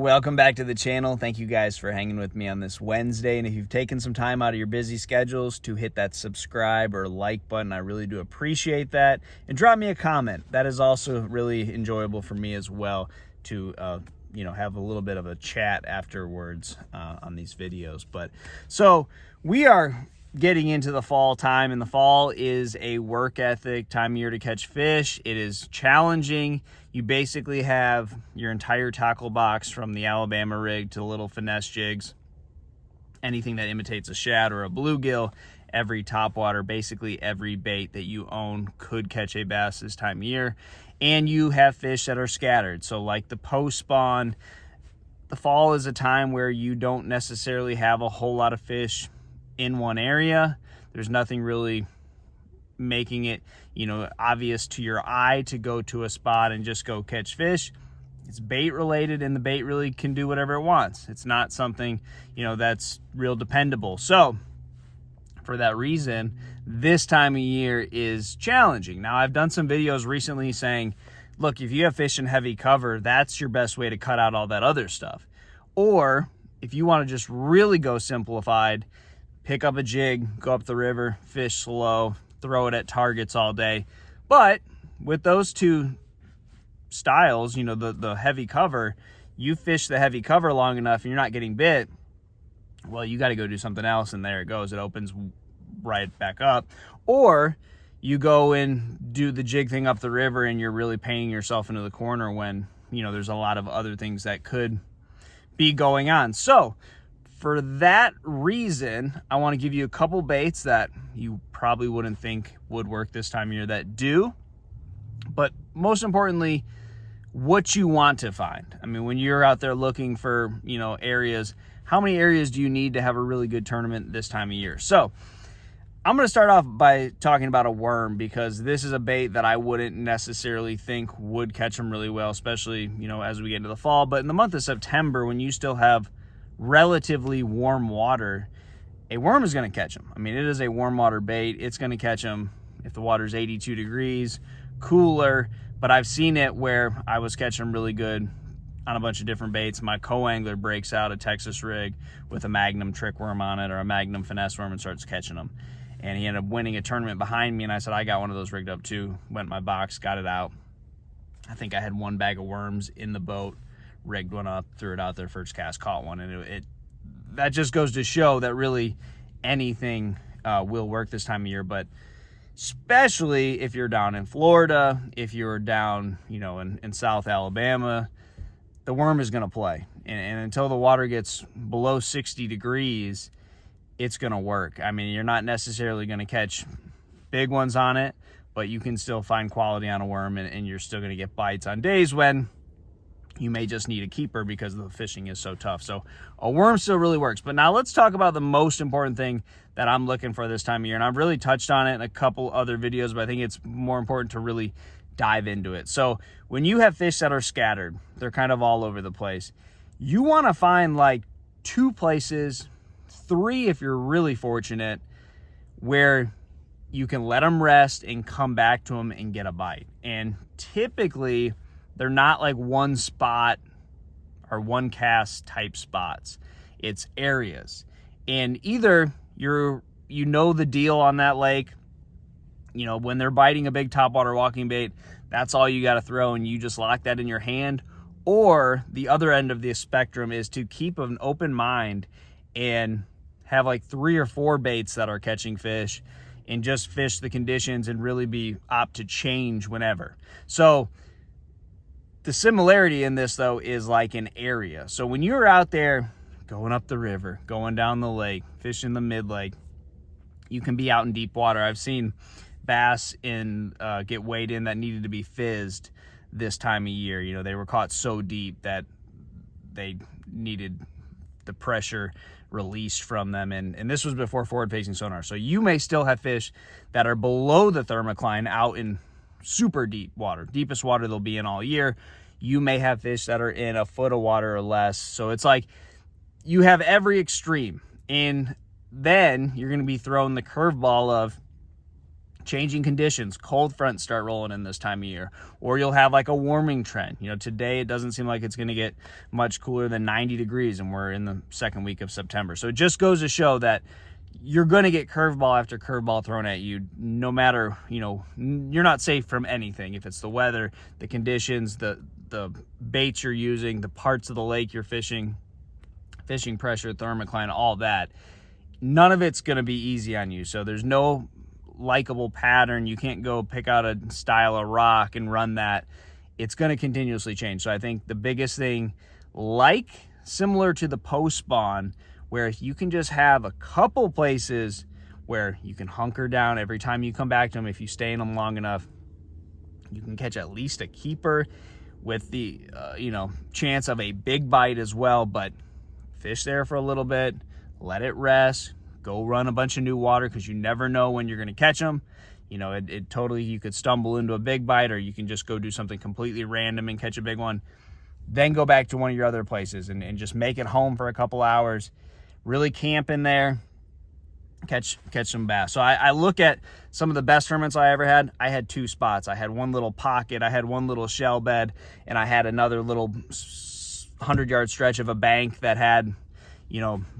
Welcome back to the channel. Thank you guys for hanging with me on this Wednesday. And if you've taken some time out of your busy schedules to hit that subscribe or like button, I really do appreciate that. And drop me a comment. That is also really enjoyable for me as well to have a little bit of a chat afterwards on these videos. But so we are getting into the fall time, and the fall is a work ethic time of year to catch fish. It is challenging. You basically have your entire tackle box, from the Alabama rig to little finesse jigs, anything that imitates a shad or a bluegill, every topwater, basically every bait that you own could catch a bass this time of year. And you have fish that are scattered. So like the post spawn, the fall is a time where you don't necessarily have a whole lot of fish in one area. There's nothing really making it, obvious to your eye to go to a spot and just go catch fish. It's bait related, and the bait really can do whatever it wants. It's not something, that's real dependable. So for that reason, this time of year is challenging. Now, I've done some videos recently saying, look, if you have fish in heavy cover, that's your best way to cut out all that other stuff. Or if you want to just really go simplified, pick up a jig, go up the river, fish slow, throw it at targets all day. But with those two styles, the heavy cover, you fish the heavy cover long enough and you're not getting bit, well, you got to go do something else, and there it goes. It opens right back up. Or you go and do the jig thing up the river and you're really painting yourself into the corner when, there's a lot of other things that could be going on. So for that reason, I want to give you a couple baits that you probably wouldn't think would work this time of year that do. But most importantly, what you want to find. I mean, when you're out there looking for, areas, how many areas do you need to have a really good tournament this time of year? So I'm going to start off by talking about a worm, because this is a bait that I wouldn't necessarily think would catch them really well, especially, as we get into the fall. But in the month of September, when you still have relatively warm water, a worm is going to catch them. I mean, it is a warm water bait. It's going to catch them if the water's 82 degrees, cooler. But I've seen it where I was catching them really good on a bunch of different baits. My co-angler breaks out a Texas rig with a Magnum trick worm on it, or a Magnum finesse worm, and starts catching them. And he ended up winning a tournament behind me, and I said, I got one of those rigged up too. Went in my box, got it out. I think I had one bag of worms in the boat, rigged one up, threw it out there, first cast, caught one. And that just goes to show that really anything will work this time of year. But especially if you're down in Florida, if you're down, in South Alabama, the worm is going to play. And until the water gets below 60 degrees, it's going to work. I mean, you're not necessarily going to catch big ones on it, but you can still find quality on a worm, and you're still going to get bites on days when you may just need a keeper because the fishing is so tough. So a worm still really works. But now let's talk about the most important thing that I'm looking for this time of year. And I've really touched on it in a couple other videos, but I think it's more important to really dive into it. So when you have fish that are scattered, they're kind of all over the place, you want to find like 2 places, 3 if you're really fortunate, where you can let them rest and come back to them and get a bite. And typically they're not like one spot or one cast type spots. It's areas. And either the deal on that lake, when they're biting a big topwater walking bait, that's all you got to throw, and you just lock that in your hand. Or the other end of the spectrum is to keep an open mind and have like 3 or 4 baits that are catching fish, and just fish the conditions and really be opt to change whenever. So the similarity in this, though, is like an area. So when you're out there going up the river, going down the lake, fishing the mid-lake, you can be out in deep water. I've seen bass get weighed in that needed to be fizzed this time of year. They were caught so deep that they needed the pressure released from them. And this was before forward-facing sonar. So you may still have fish that are below the thermocline out in super deep water, deepest water they'll be in all year. You may have fish that are in a foot of water or less. So it's like you have every extreme, and then you're going to be throwing the curveball of, changing conditions, cold fronts start rolling in this time of year, or you'll have like a warming trend. Today it doesn't seem like it's going to get much cooler than 90 degrees, and we're in the second week of September. So it just goes to show that you're going to get curveball after curveball thrown at you, no matter, you're not safe from anything. If it's the weather, the conditions, the baits you're using, the parts of the lake you're fishing pressure, thermocline, all that, none of it's going to be easy on you. So there's no likable pattern. You can't go pick out a style of rock and run that. It's going to continuously change. So I think the biggest thing, similar to the post spawn, where you can just have a couple places where you can hunker down every time you come back to them. If you stay in them long enough, you can catch at least a keeper with the chance of a big bite as well. But fish there for a little bit, let it rest, go run a bunch of new water, because you never know when you're going to catch them. It totally, you could stumble into a big bite, or you can just go do something completely random and catch a big one. Then go back to one of your other places and just make it home for a couple hours. Really camp in there, catch some bass. So I look at some of the best tournaments I ever had. I had 2 spots. I had one little pocket, I had one little shell bed, and I had another little 100-yard stretch of a bank that had,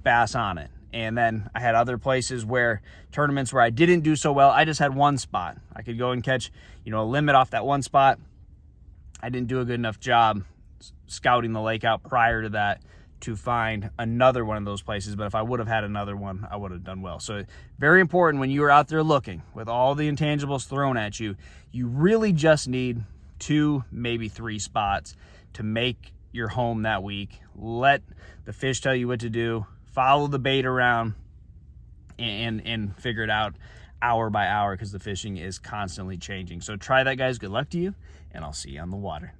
bass on it. And then I had other places where tournaments where I didn't do so well, I just had one spot. I could go and catch, a limit off that one spot. I didn't do a good enough job scouting the lake out prior to that to find another one of those places. But if I would have had another one, I would have done well. So very important when you are out there looking with all the intangibles thrown at you, you really just need 2, maybe 3 spots to make your home that week. Let the fish tell you what to do. Follow the bait around and figure it out hour by hour, because the fishing is constantly changing. So try that, guys. Good luck to you, and I'll see you on the water.